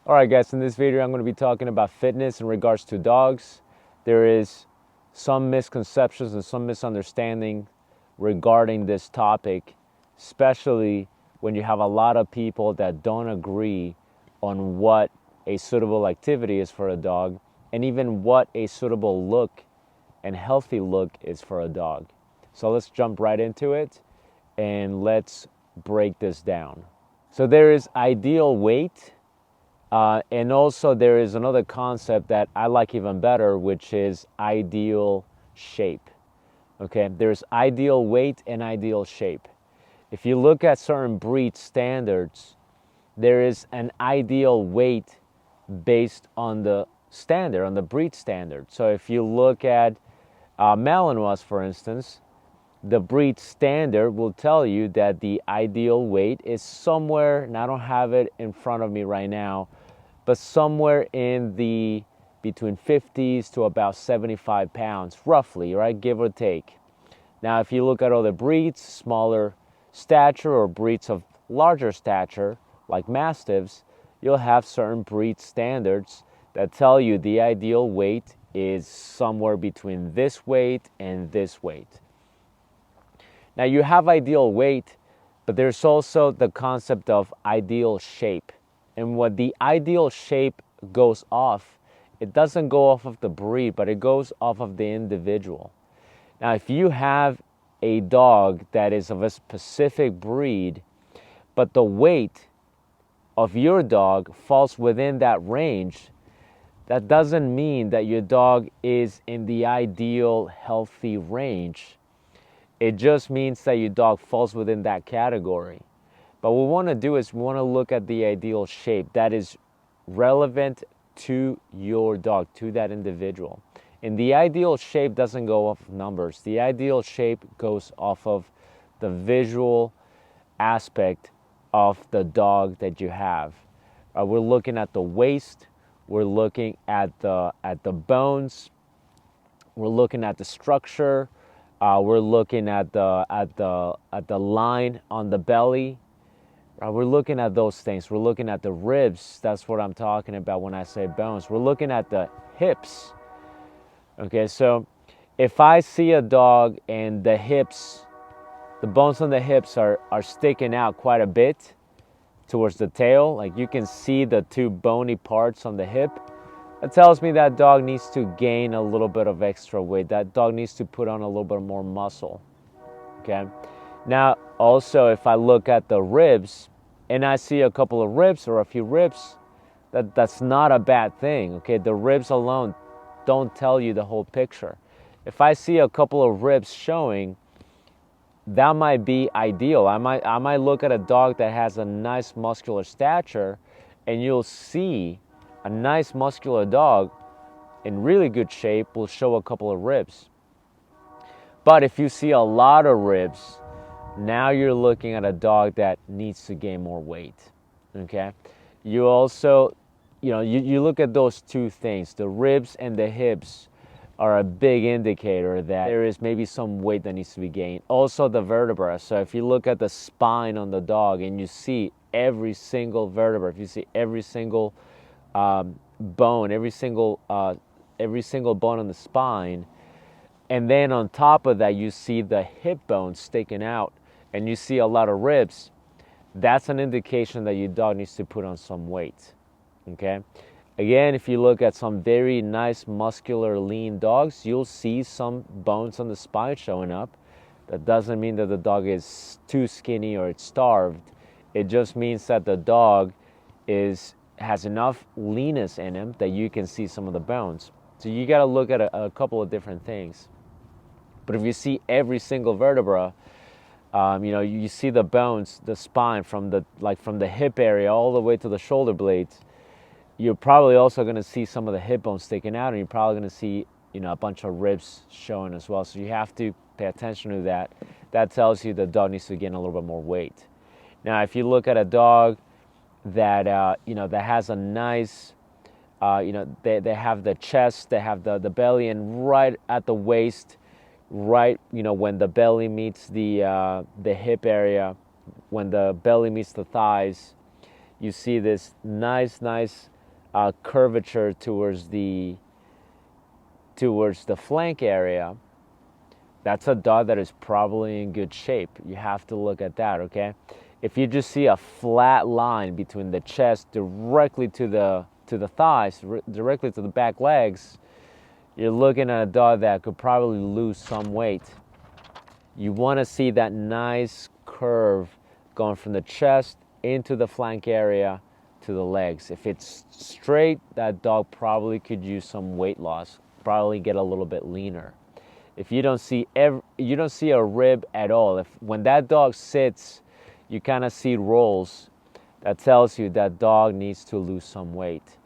Alright guys, in this video I'm going to be talking about fitness in regards to dogs. There is some misconceptions and some misunderstanding regarding this topic, especially when you have a lot of people that don't agree on what a suitable activity is for a dog and even what a suitable look and healthy look is for a dog. So let's jump right into it and let's break this down. So there is ideal weight. And also there is another concept that I like even better, which is ideal shape. Okay, there's ideal weight and ideal shape. If you look at certain breed standards, there is an ideal weight based on the standard, on the breed standard. So if you look at Malinois, for instance, the breed standard will tell you that the ideal weight is somewhere, and I don't have it in front of me right now, but somewhere in the between 50s to about 75 pounds, roughly, right? Give or take. Now, if you look at other breeds, smaller stature or breeds of larger stature, like Mastiffs, you'll have certain breed standards that tell you the ideal weight is somewhere between this weight and this weight. Now, you have ideal weight, but there's also the concept of ideal shape. And what the ideal shape goes off, it doesn't go off of the breed, but it goes off of the individual. Now, if you have a dog that is of a specific breed, but the weight of your dog falls within that range, that doesn't mean that your dog is in the ideal healthy range. It just means that your dog falls within that category. But what we want to do is we want to look at the ideal shape that is relevant to your dog, to that individual. And the ideal shape doesn't go off of numbers. The ideal shape goes off of the visual aspect of the dog that you have. We're looking at the waist. We're looking at the bones. We're looking at the structure. We're looking at the line on the belly. We're looking at those things. We're looking at the ribs. That's what I'm talking about when I say bones. We're looking at the hips. Okay, so if I see a dog and the hips, the bones on the hips are sticking out quite a bit towards the tail, like you can see the two bony parts on the hip, that tells me that dog needs to gain a little bit of extra weight. That dog needs to put on a little bit more muscle. Okay. Now, also, if I look at the ribs and I see a couple of ribs or a few ribs, that's not a bad thing. Okay. The ribs alone don't tell you the whole picture. If I see a couple of ribs showing, that might be ideal. I might look at a dog that has a nice muscular stature, and you'll see a nice muscular dog in really good shape will show a couple of ribs. But if you see a lot of ribs, now you're looking at a dog that needs to gain more weight. Okay? You also, you look at those two things, the ribs and the hips are a big indicator that there is maybe some weight that needs to be gained. Also the vertebra. So if you look at the spine on the dog and you see every single vertebra, if you see every single bone, every single bone on the spine, and then on top of that you see the hip bone sticking out and you see a lot of ribs, that's an indication that your dog needs to put on some weight. Okay? Again, if you look at some very nice, muscular, lean dogs, you'll see some bones on the spine showing up. That doesn't mean that the dog is too skinny or it's starved. It just means that the dog has enough leanness in him that you can see some of the bones. So you got to look at a couple of different things. But if you see every single vertebra, you see the bones, the spine from the hip area all the way to the shoulder blades, you're probably also going to see some of the hip bones sticking out, and you're probably going to see, a bunch of ribs showing as well. So you have to pay attention to that. That tells you the dog needs to gain a little bit more weight. Now, if you look at a dog that that has a nice, they have the chest, they have the belly, and right at the waist, right, when the belly meets the hip area, when the belly meets the thighs, you see this nice curvature towards the flank area, that's a dog that is probably in good shape. You have to look at that, okay? If you just see a flat line between the chest directly to the thighs, directly to the back legs, you're looking at a dog that could probably lose some weight. You want to see that nice curve going from the chest into the flank area to the legs. If it's straight, that dog probably could use some weight loss, probably get a little bit leaner. If you don't see a rib at all, when that dog sits, you kind of see rolls, that tells you that dog needs to lose some weight.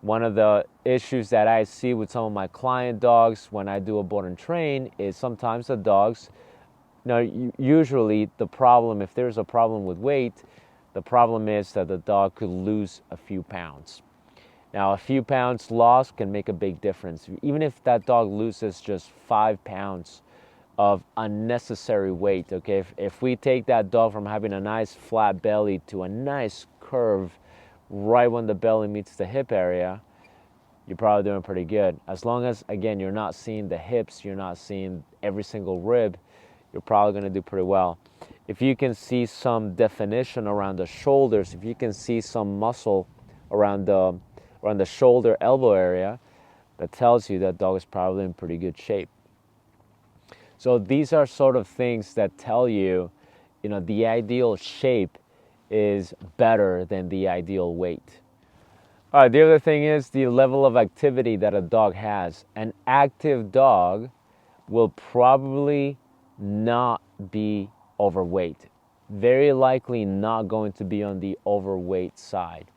One of the issues that I see with some of my client dogs when I do a board and train is sometimes the dogs, usually the problem, if there's a problem with weight, the problem is that the dog could lose a few pounds. Now, a few pounds lost can make a big difference. Even if that dog loses just 5 pounds of unnecessary weight, okay? If we take that dog from having a nice flat belly to a nice curve right when the belly meets the hip area, you're probably doing pretty good. As long as, again, you're not seeing the hips, you're not seeing every single rib, you're probably going to do pretty well. If you can see some definition around the shoulders, if you can see some muscle around the shoulder elbow area, that tells you that dog is probably in pretty good shape. So these are sort of things that tell you, the ideal shape is better than the ideal weight. All right, the other thing is the level of activity that a dog has. An active dog will probably not be overweight. Very likely not going to be on the overweight side.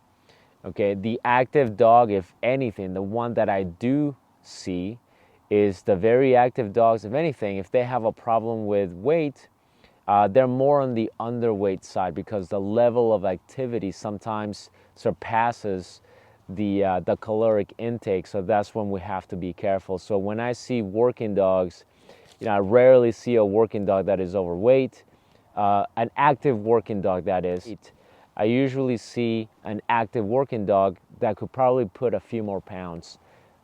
Okay, the active dog, if anything, the one that I do see is the very active dogs, if anything, if they have a problem with weight, they're more on the underweight side because the level of activity sometimes surpasses the caloric intake. So that's when we have to be careful. So when I see working dogs, I rarely see a working dog that is overweight, an active working dog that is. I usually see an active working dog that could probably put a few more pounds.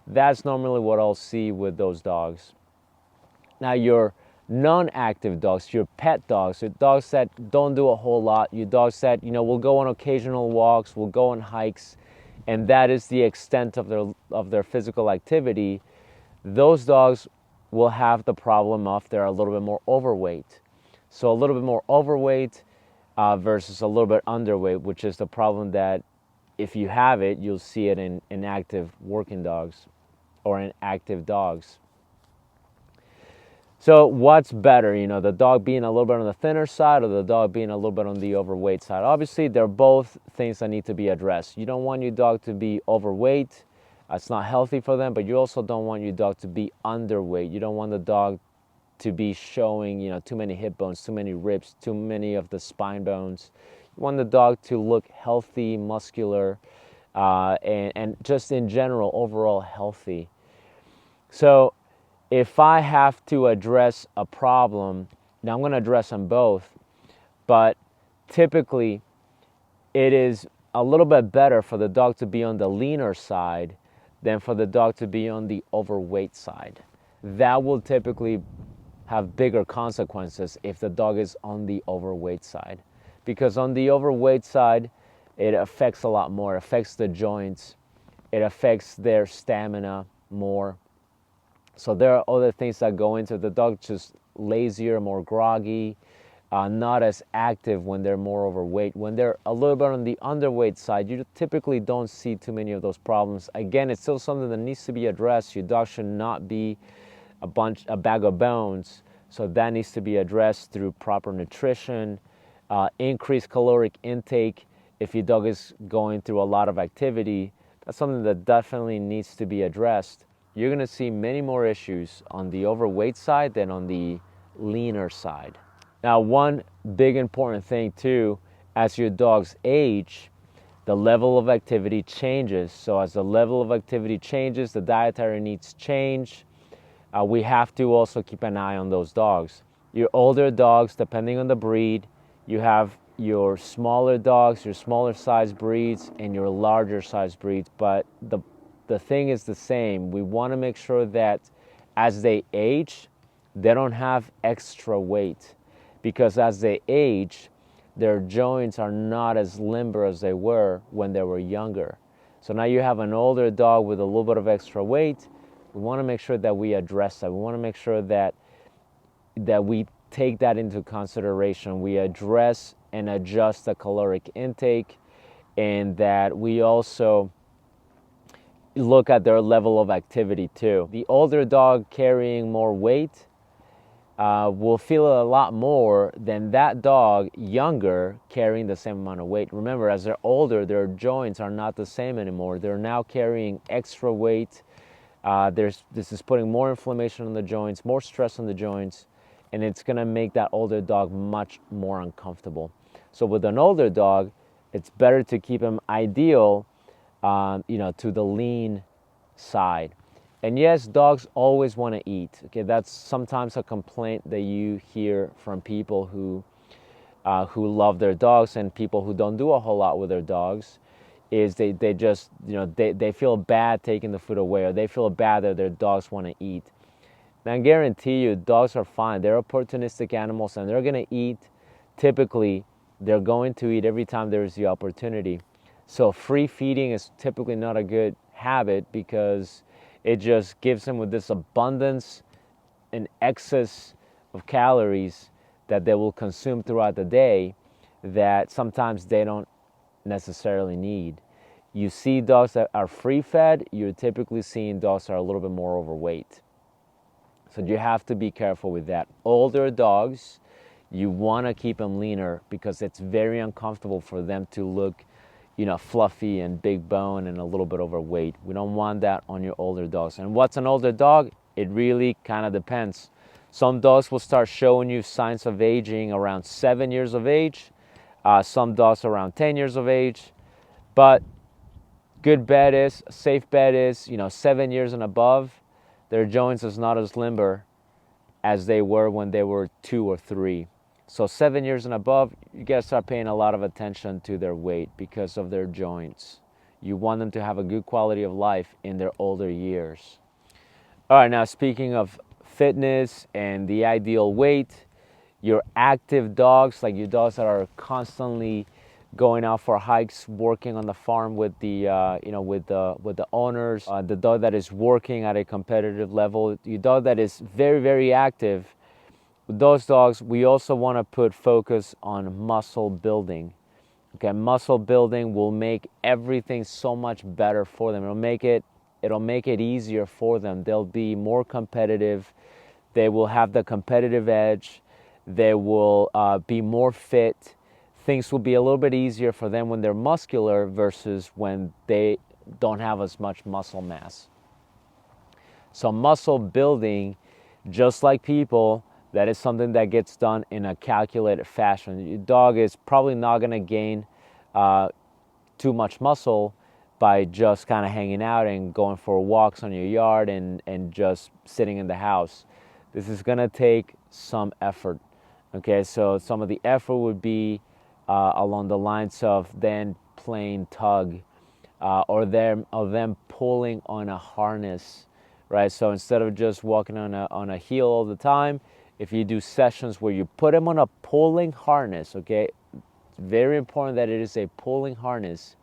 That's normally what I'll see with those dogs. Now, your non-active dogs, your pet dogs, your dogs that don't do a whole lot, your dogs that, will go on occasional walks, will go on hikes, and that is the extent of their physical activity, those dogs will have the problem of they're a little bit more overweight. So a little bit more overweight versus a little bit underweight, which is the problem that if you have it, you'll see it in active working dogs or in active dogs. So what's better, the dog being a little bit on the thinner side or the dog being a little bit on the overweight side? Obviously, they're both things that need to be addressed. You don't want your dog to be overweight. It's not healthy for them, but you also don't want your dog to be underweight. You don't want the dog to be showing, too many hip bones, too many ribs, too many of the spine bones. You want the dog to look healthy, muscular, and just in general, overall healthy. So if I have to address a problem, now I'm going to address them both, but typically it is a little bit better for the dog to be on the leaner side than for the dog to be on the overweight side. That will typically have bigger consequences if the dog is on the overweight side. Because on the overweight side, it affects a lot more. It affects the joints. It affects their stamina more. So there are other things that go into the dog, just lazier, more groggy, not as active when they're more overweight. When they're a little bit on the underweight side, you typically don't see too many of those problems. Again, it's still something that needs to be addressed. Your dog should not be a bag of bones. So that needs to be addressed through proper nutrition, increased caloric intake. If your dog is going through a lot of activity, that's something that definitely needs to be addressed. You're going to see many more issues on the overweight side than on the leaner side. Now, one big important thing too, as your dogs age, the level of activity changes. So as the level of activity changes, the dietary needs change. We have to also keep an eye on those dogs. Your older dogs, depending on the breed, you have your smaller dogs, your smaller size breeds, and your larger size breeds. But the thing is the same. We want to make sure that as they age, they don't have extra weight, because as they age, their joints are not as limber as they were when they were younger. So now you have an older dog with a little bit of extra weight. We want to make sure that we address that. We want to make sure that we take that into consideration. We address and adjust the caloric intake, and that we also look at their level of activity too. The older dog carrying more weight will feel a lot more than that dog younger carrying the same amount of weight. Remember, as they're older, their joints are not the same anymore. They're now carrying extra weight. This is putting more inflammation on the joints, more stress on the joints, and it's going to make that older dog much more uncomfortable. So with an older dog, it's better to keep him ideal, to the lean side. And yes, dogs always want to eat. Okay, that's sometimes a complaint that you hear from people who love their dogs, and people who don't do a whole lot with their dogs, is they just, they feel bad taking the food away, or they feel bad that their dogs want to eat. Now, I guarantee you, dogs are fine. They're opportunistic animals, and they're going to eat. Typically, they're going to eat every time there is the opportunity. So free feeding is typically not a good habit, because it just gives them with this abundance and excess of calories that they will consume throughout the day, that sometimes they don't necessarily need. You see dogs that are free fed, you're typically seeing dogs that are a little bit more overweight. So you have to be careful with that. Older dogs, you want to keep them leaner, because it's very uncomfortable for them to look, fluffy and big bone and a little bit overweight. We don't want that on your older dogs. And what's an older dog? It really kind of depends. Some dogs will start showing you signs of aging around 7 years of age. Some dogs around 10 years of age. But safe bet is, 7 years and above, their joints is not as limber as they were when they were 2 or 3. So 7 years and above, you got to start paying a lot of attention to their weight because of their joints. You want them to have a good quality of life in their older years. All right, now speaking of fitness and the ideal weight, your active dogs, like your dogs that are constantly going out for hikes, working on the farm with the with the owners, the dog that is working at a competitive level, your dog that is very, very active. With those dogs, we also want to put focus on muscle building. Okay, muscle building will make everything so much better for them. It'll make it easier for them. They'll be more competitive. They will have the competitive edge. They will be more fit. Things will be a little bit easier for them when they're muscular versus when they don't have as much muscle mass. So muscle building, just like people, that is something that gets done in a calculated fashion. Your dog is probably not going to gain too much muscle by just kind of hanging out and going for walks on your yard and just sitting in the house. This is going to take some effort. Okay, so some of the effort would be along the lines of then playing tug, or them pulling on a harness, right? So instead of just walking on a heel all the time, if you do sessions where you put them on a pulling harness, okay, it's very important that it is a pulling harness,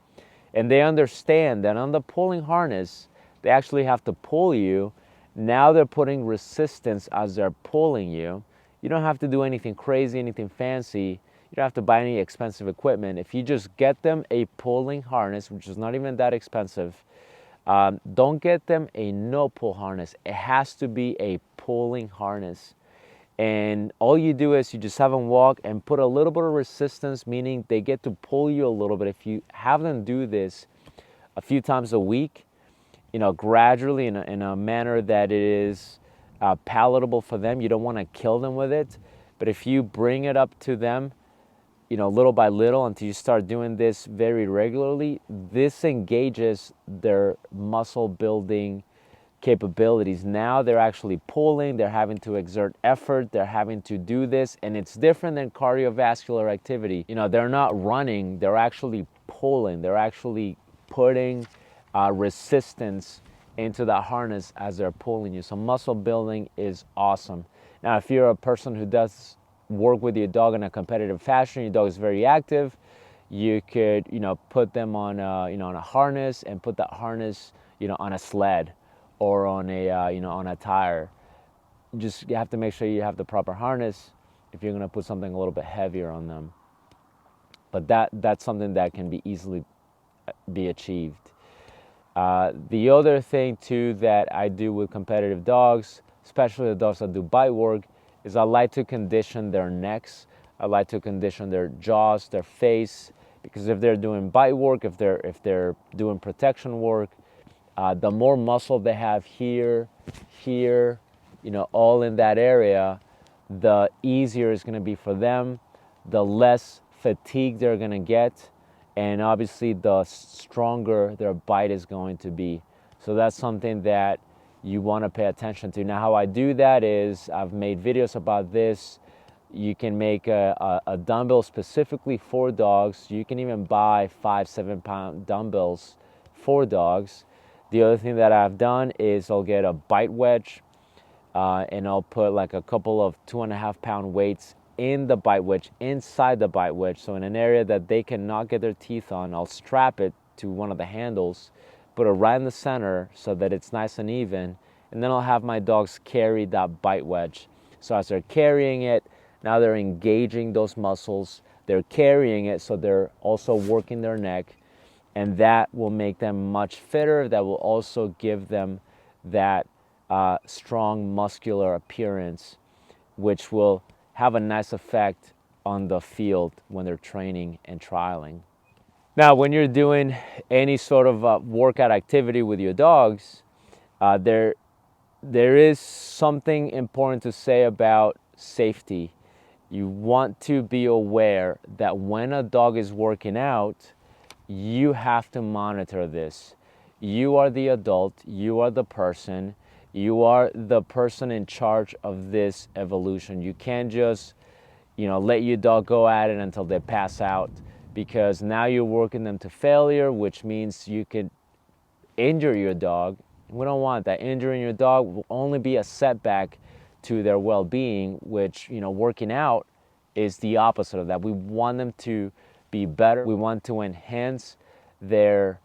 and they understand that on the pulling harness, they actually have to pull you. Now they're putting resistance as they're pulling you. You don't have to do anything crazy, anything fancy. You don't have to buy any expensive equipment. If you just get them a pulling harness, which is not even that expensive, don't get them a no-pull harness. It has to be a pulling harness. And all you do is you just have them walk and put a little bit of resistance, meaning they get to pull you a little bit. If you have them do this a few times a week, gradually in a manner that it is palatable for them, you don't want to kill them with it. But if you bring it up to them, little by little, until you start doing this very regularly, this engages their muscle building capabilities. Now they're actually pulling, they're having to exert effort, they're having to do this, and it's different than cardiovascular activity. You know, they're not running, they're actually pulling, they're actually putting resistance into the harness as they're pulling you. So muscle building is awesome. Now, if you're a person who does work with your dog in a competitive fashion, your dog is very active, you could, you know, put them on a, you know, on a harness, and put that harness, you know, on a sled or on a, you know, on a tire. Just, you have to make sure you have the proper harness if you're going to put something a little bit heavier on them. But that's something that can be easily be achieved. The other thing too that I do with competitive dogs, especially the dogs that do bite work, is I like to condition their necks. I like to condition their jaws, their face, because if they're doing bite work, if they're doing protection work, the more muscle they have here, you know, all in that area, the easier it's going to be for them, the less fatigue they're going to get, and obviously the stronger their bite is going to be. So that's something that you want to pay attention to. Now, how I do that is, I've made videos about this. You can make a dumbbell specifically for dogs. You can even buy 5-7 pound dumbbells for dogs. The other thing that I've done is I'll get a bite wedge, and I'll put like a couple of 2.5 pound weights in the bite wedge, inside the bite wedge. So in an area that they cannot get their teeth on, I'll strap it to one of the handles, put it right in the center so that it's nice and even, and then I'll have my dogs carry that bite wedge. So as they're carrying it, now they're engaging those muscles, they're carrying it, so they're also working their neck, and that will make them much fitter. That will also give them that strong muscular appearance, which will have a nice effect on the field when they're training and trialing. Now, when you're doing any sort of workout activity with your dogs, there is something important to say about safety. You want to be aware that when a dog is working out, you have to monitor this. You are the adult, you are the person, you are the person in charge of this evolution. You can't just, you know, let your dog go at it until they pass out, because now you're working them to failure, which means you could injure your dog. We don't want that. Injuring your dog will only be a setback to their well-being, which, you know, working out is the opposite of that. We want them to be better. We want to enhance their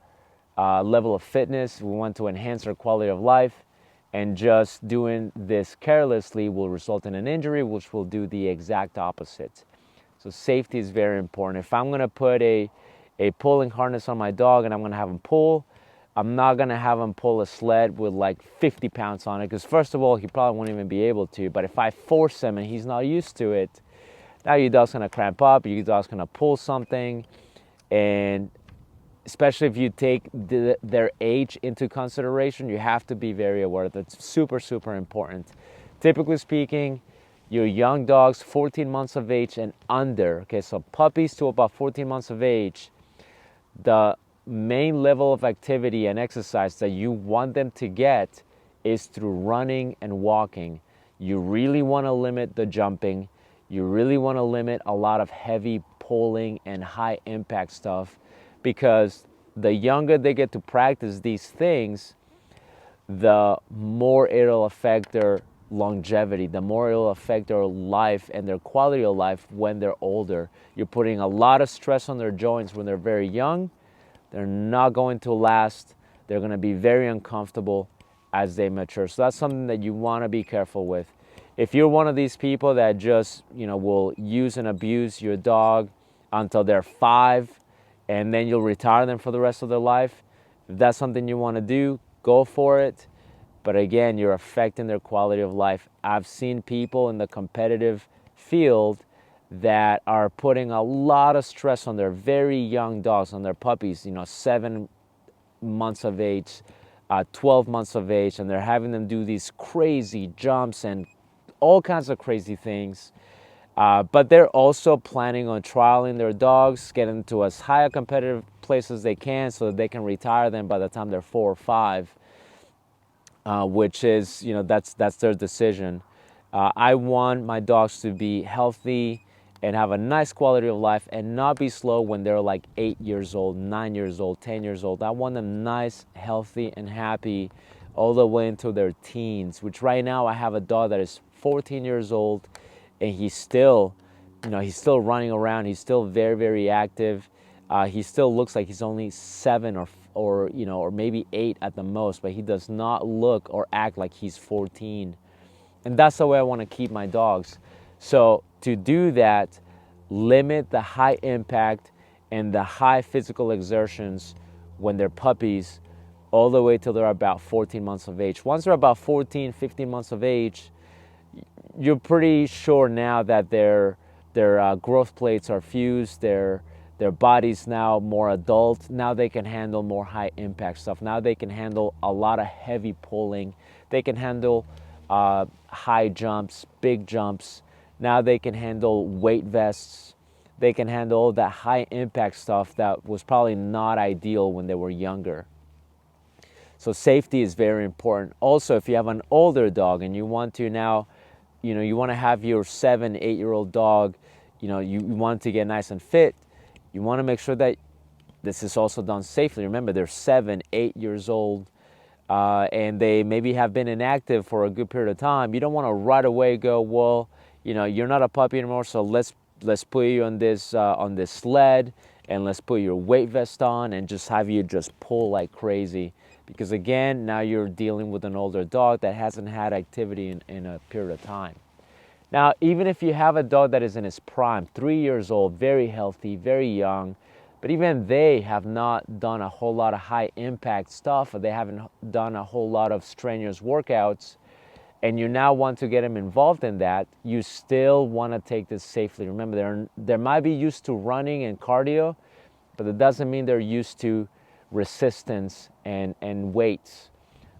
level of fitness. We want to enhance their quality of life. And just doing this carelessly will result in an injury, which will do the exact opposite. So safety is very important. If I'm going to put a pulling harness on my dog and I'm going to have him pull, I'm not going to have him pull a sled with like 50 pounds on it, because first of all, he probably won't even be able to. But if I force him and he's not used to it, now your dog's going to cramp up, your dog's going to pull something, and especially if you take their age into consideration, you have to be very aware. That's super, super important. Typically speaking, your young dogs, 14 months of age and under, okay, so puppies to about 14 months of age, the main level of activity and exercise that you want them to get is through running and walking. You really want to limit the jumping. You really want to limit a lot of heavy pulling and high impact stuff, because the younger they get to practice these things, the more it'll affect their longevity, the more it'll affect their life and their quality of life when they're older. You're putting a lot of stress on their joints when they're very young. They're not going to last. They're going to be very uncomfortable as they mature. So that's something that you want to be careful with. If you're one of these people that just, you know, will use and abuse your dog until they're 5, and then you'll retire them for the rest of their life, if that's something you want to do, go for it. But again, you're affecting their quality of life. I've seen people in the competitive field that are putting a lot of stress on their very young dogs, on their puppies, you know, 7 months of age, 12 months of age, and they're having them do these crazy jumps and all kinds of crazy things. But they're also planning on trialing their dogs, getting to as high a competitive place as they can so that they can retire them by the time they're 4 or 5. which is, that's their decision. I want my dogs to be healthy and have a nice quality of life and not be slow when they're like 8 years old, 9 years old, 10 years old. I want them nice, healthy, and happy all the way until their teens, which right now I have a dog that is 14 years old, and he's still, he's still running around. He's still very, very active. He still looks like he's only 7 or maybe 8 at the most, but he does not look or act like he's 14. And that's the way I want to keep my dogs. So to do that, limit the high impact and the high physical exertions when they're puppies all the way till they're about 14 months of age. Once they're about 14, 15 months of age, you're pretty sure now that their growth plates are fused, their body's now more adult. Now they can handle more high impact stuff. Now they can handle a lot of heavy pulling. They can handle high jumps, big jumps. Now they can handle weight vests. They can handle all that high impact stuff that was probably not ideal when they were younger. So safety is very important. Also, if you have an older dog and you want to now, you want to have your 7, 8-year-old dog, you want to get nice and fit, you want to make sure that this is also done safely. Remember, they're 7, 8 years old, and they maybe have been inactive for a good period of time. You don't want to right away go, well, you're not a puppy anymore, so let's put you on this sled, and let's put your weight vest on and just have you just pull like crazy. Because again, now you're dealing with an older dog that hasn't had activity in a period of time. Now, even if you have a dog that is in his prime, 3 years old, very healthy, very young, but even they have not done a whole lot of high impact stuff, or they haven't done a whole lot of strenuous workouts, and you now want to get them involved in that, you still want to take this safely. Remember, they might be used to running and cardio, but it doesn't mean they're used to resistance and weights.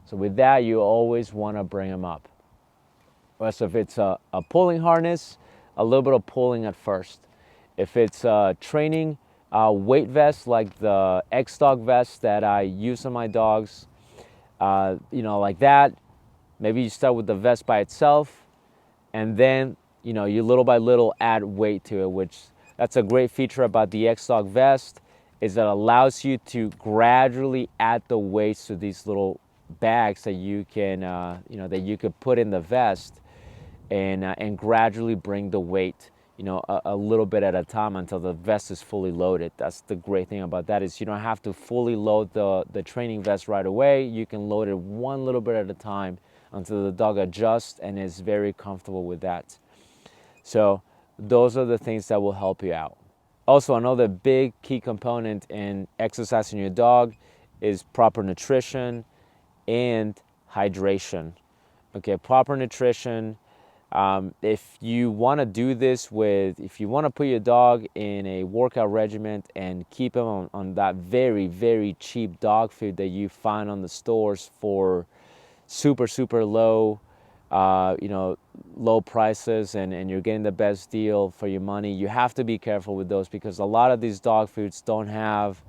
So with that, you always want to bring them up. So if it's a pulling harness, a little bit of pulling at first. If it's training weight vest, like the X-Dog vest that I use on my dogs, like that, maybe you start with the vest by itself, and then you little by little add weight to it, which that's a great feature about the X-Dog vest, is that it allows you to gradually add the weights to these little bags that you can that you could put in the vest, and gradually bring the weight a little bit at a time until the vest is fully loaded. That's the great thing about that, is you don't have to fully load the training vest right away. You can load it one little bit at a time until the dog adjusts and is very comfortable with that. So those are the things that will help you out. Also, another big key component in exercising your dog is proper nutrition and hydration. Okay, proper nutrition. If you want to do this if you want to put your dog in a workout regimen and keep him on that very, very cheap dog food that you find on the stores for super, super low, low prices, and you're getting the best deal for your money, you have to be careful with those, because a lot of these dog foods don't have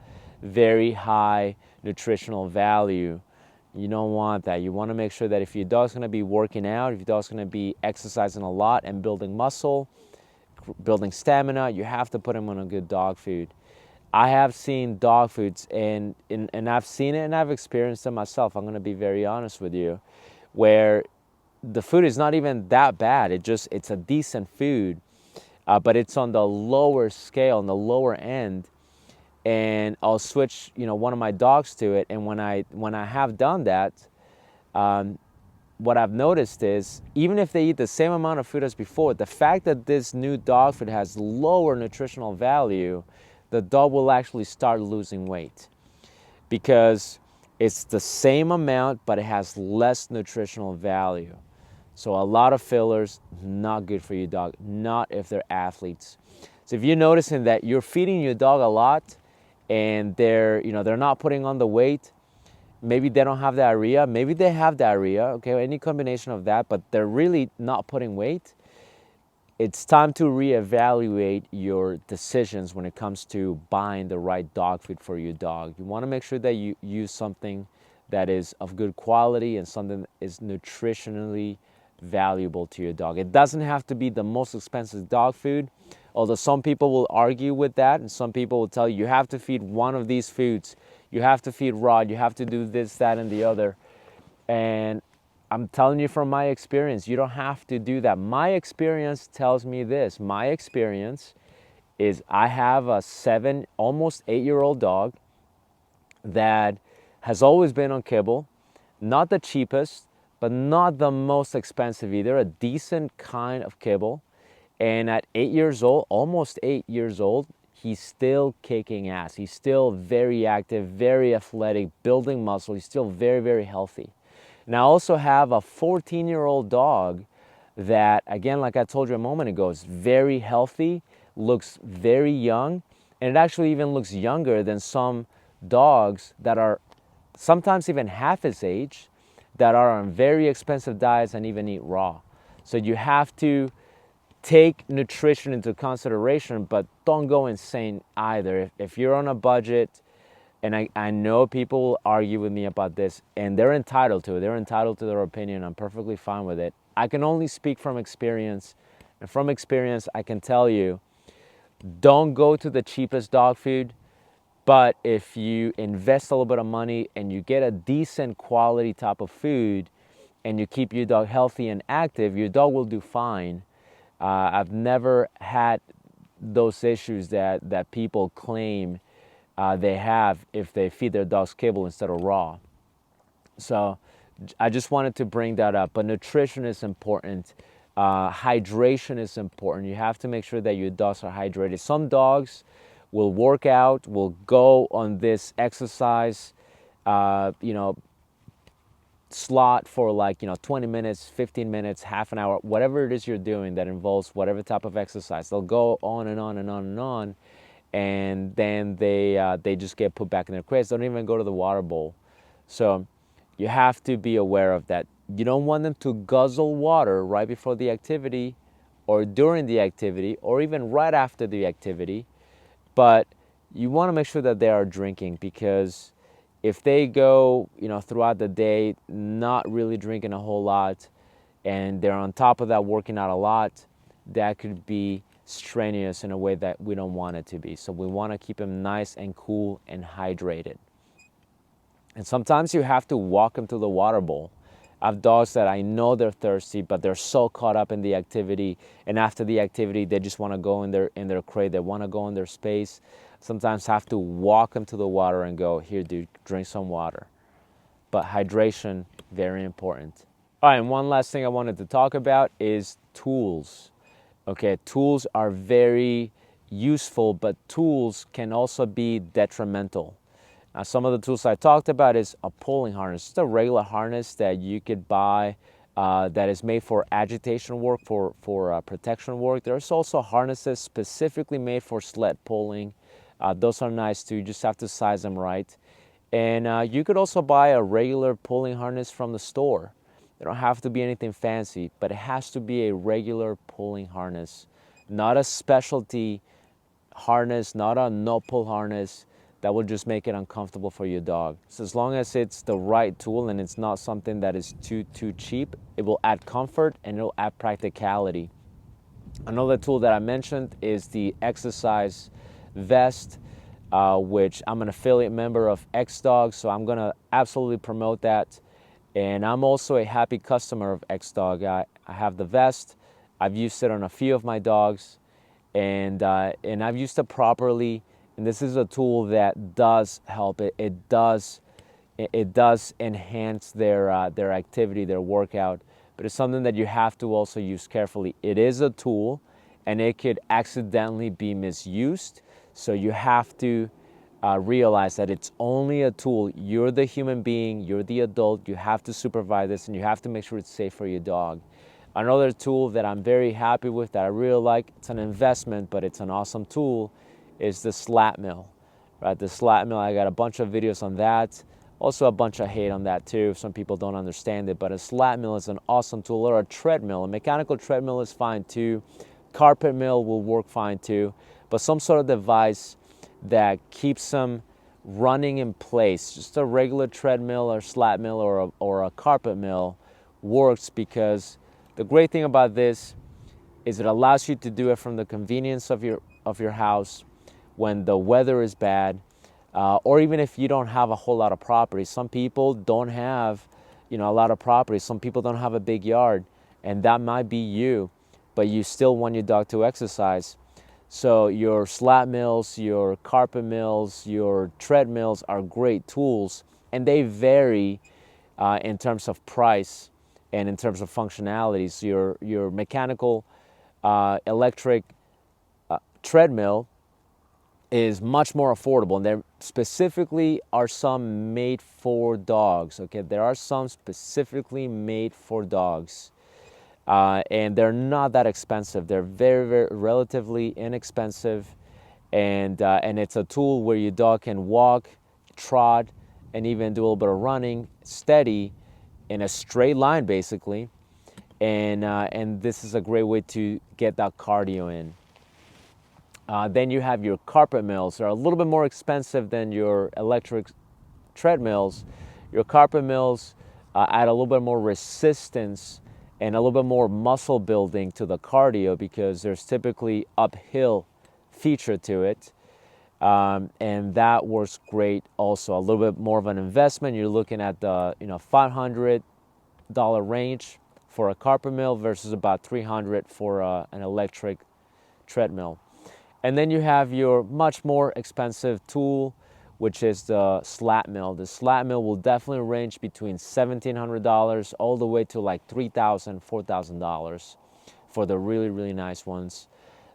very high nutritional value. You don't want that. You want to make sure that if your dog's going to be working out, if your dog's going to be exercising a lot and building muscle, building stamina, you have to put him on a good dog food. I have seen dog foods, and I've seen it and I've experienced it myself. I'm going to be very honest with you, where the food is not even that bad. It's a decent food, but it's on the lower scale, on the lower end. And I'll switch, one of my dogs to it. And when I have done that, what I've noticed is, even if they eat the same amount of food as before, the fact that this new dog food has lower nutritional value, the dog will actually start losing weight, because it's the same amount, but it has less nutritional value. So a lot of fillers, not good for your dog, not if they're athletes. So if you're noticing that you're feeding your dog a lot and they're not putting on the weight, maybe they don't have diarrhea, maybe they have diarrhea, okay, any combination of that, but they're really not putting weight, it's time to reevaluate your decisions when it comes to buying the right dog food for your dog. You want to make sure that you use something that is of good quality and something that is nutritionally valuable to your dog. It doesn't have to be the most expensive dog food, although some people will argue with that, and some people will tell you, you have to feed one of these foods. You have to feed raw, you have to do this, that, and the other. And I'm telling you from my experience, you don't have to do that. My experience tells me this. My experience is I have a 7, almost 8-year-old dog that has always been on kibble, not the cheapest, but not the most expensive either, a decent kind of kibble. And at 8 years old, almost 8 years old, he's still kicking ass. He's still very active, very athletic, building muscle. He's still very, very healthy. And I also have a 14-year-old dog that, again, like I told you a moment ago, is very healthy, looks very young, and it actually even looks younger than some dogs that are sometimes even half his age, that are on very expensive diets and even eat raw. So you have to take nutrition into consideration, but don't go insane either. If you're on a budget, and I know people will argue with me about this, and they're entitled to it. They're entitled to their opinion. I'm perfectly fine with it. I can only speak from experience, and from experience, I can tell you, don't go to the cheapest dog food, but if you invest a little bit of money and you get a decent quality type of food, and you keep your dog healthy and active, your dog will do fine. I've never had those issues that people claim they have if they feed their dogs kibble instead of raw. So I just wanted to bring that up. But nutrition is important. Hydration is important. You have to make sure that your dogs are hydrated. Some dogs will work out, will go on this exercise, slot for 20 minutes, 15 minutes, half an hour, whatever it is you're doing that involves whatever type of exercise. They'll go on and on and on and on, and then they just get put back in their crates. They don't even go to the water bowl. So you have to be aware of that. You don't want them to guzzle water right before the activity or during the activity or even right after the activity, but you want to make sure that they are drinking, because if they go, throughout the day not really drinking a whole lot, and they're on top of that working out a lot, that could be strenuous in a way that we don't want it to be. So we want to keep them nice and cool and hydrated. And sometimes you have to walk them to the water bowl. I have dogs that I know they're thirsty, but they're so caught up in the activity, and after the activity they just want to go in their crate, they want to go in their space. Sometimes have to walk them to the water and go, here dude, drink some water. But hydration, very important. All right, and one last thing I wanted to talk about is tools. Okay, tools are very useful, but tools can also be detrimental. Now, some of the tools I talked about is a pulling harness. It's a regular harness that you could buy that is made for agitation work, for protection work. There's also harnesses specifically made for sled pulling. Those are nice too. You just have to size them right. And you could also buy a regular pulling harness from the store. They don't have to be anything fancy, but it has to be a regular pulling harness, not a specialty harness, not a no-pull harness that will just make it uncomfortable for your dog. So as long as it's the right tool and it's not something that is too cheap, it will add comfort and it'll add practicality. Another tool that I mentioned is the exercise vest, which I'm an affiliate member of X-Dog, so I'm gonna absolutely promote that. And I'm also a happy customer of X-Dog. I have the vest. I've used it on a few of my dogs, and I've used it properly. And this is a tool that does help. It does enhance their activity, their workout. But it's something that you have to also use carefully. It is a tool, and it could accidentally be misused. So you have to realize that it's only a tool. You're the human being, you're the adult, you have to supervise this, and you have to make sure it's safe for your dog. Another tool that I'm very happy with, that I really like, it's an investment, but it's an awesome tool, is the slat mill. Right, the slat mill, I got a bunch of videos on that. Also a bunch of hate on that too. Some people don't understand it, but a slat mill is an awesome tool, or a treadmill. A mechanical treadmill is fine too. Carpet mill will work fine too, but some sort of device that keeps them running in place. Just a regular treadmill or slat mill or a carpet mill works, because the great thing about this is it allows you to do it from the convenience of your house when the weather is bad, or even if you don't have a whole lot of property. Some people don't have, a lot of property. Some people don't have a big yard, and that might be you, but you still want your dog to exercise. So your slat mills, your carpet mills, your treadmills are great tools, and they vary in terms of price and in terms of functionalities. So your mechanical electric treadmill is much more affordable, and there specifically are some made for dogs. Okay, there are some specifically made for dogs. And they're not that expensive. They're very, very relatively inexpensive, and it's a tool where your dog can walk, trot, and even do a little bit of running, steady, in a straight line, basically. And this is a great way to get that cardio in. Then you have your carpet mills. They're a little bit more expensive than your electric treadmills. Your carpet mills add a little bit more resistance and a little bit more muscle building to the cardio, because there's typically uphill feature to it. And that works great also. A little bit more of an investment. You're looking at the $500 range for a carpet mill versus about $300 for an electric treadmill. And then you have your much more expensive tool, which is the slat mill. The slat mill will definitely range between $1,700 all the way to like $3,000, $4,000 for the really, really nice ones.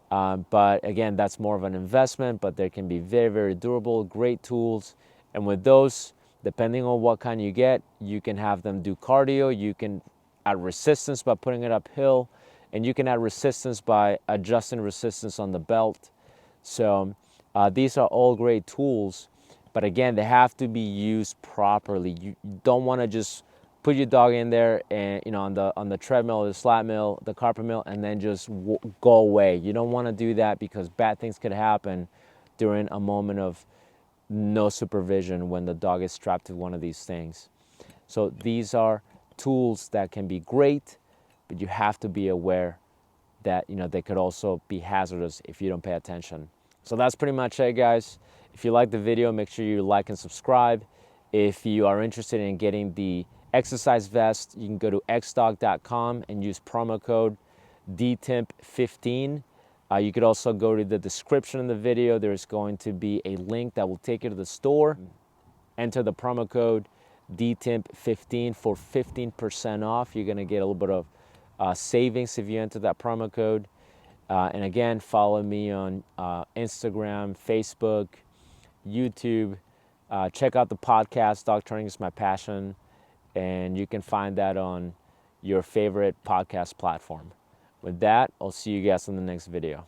But again, that's more of an investment, but they can be very, very durable, great tools. And with those, depending on what kind you get, you can have them do cardio, you can add resistance by putting it uphill, and you can add resistance by adjusting resistance on the belt. So these are all great tools. But again, they have to be used properly. You don't want to just put your dog in there and on the treadmill, the slat mill, the carpet mill, and then just go away. You don't want to do that, because bad things could happen during a moment of no supervision when the dog is strapped to one of these things. So these are tools that can be great, but you have to be aware that they could also be hazardous if you don't pay attention. So that's pretty much it, guys. If you like the video, make sure you like and subscribe. If you are interested in getting the exercise vest, you can go to xdog.com and use promo code DTIMP15. You could also go to the description of the video. There's going to be a link that will take you to the store. Enter the promo code DTIMP15 for 15% off. You're going to get a little bit of savings if you enter that promo code. And again, follow me on Instagram, Facebook, YouTube. Check out the podcast, Dog Training is My Passion, and you can find that on your favorite podcast platform. With that, I'll see you guys in the next video.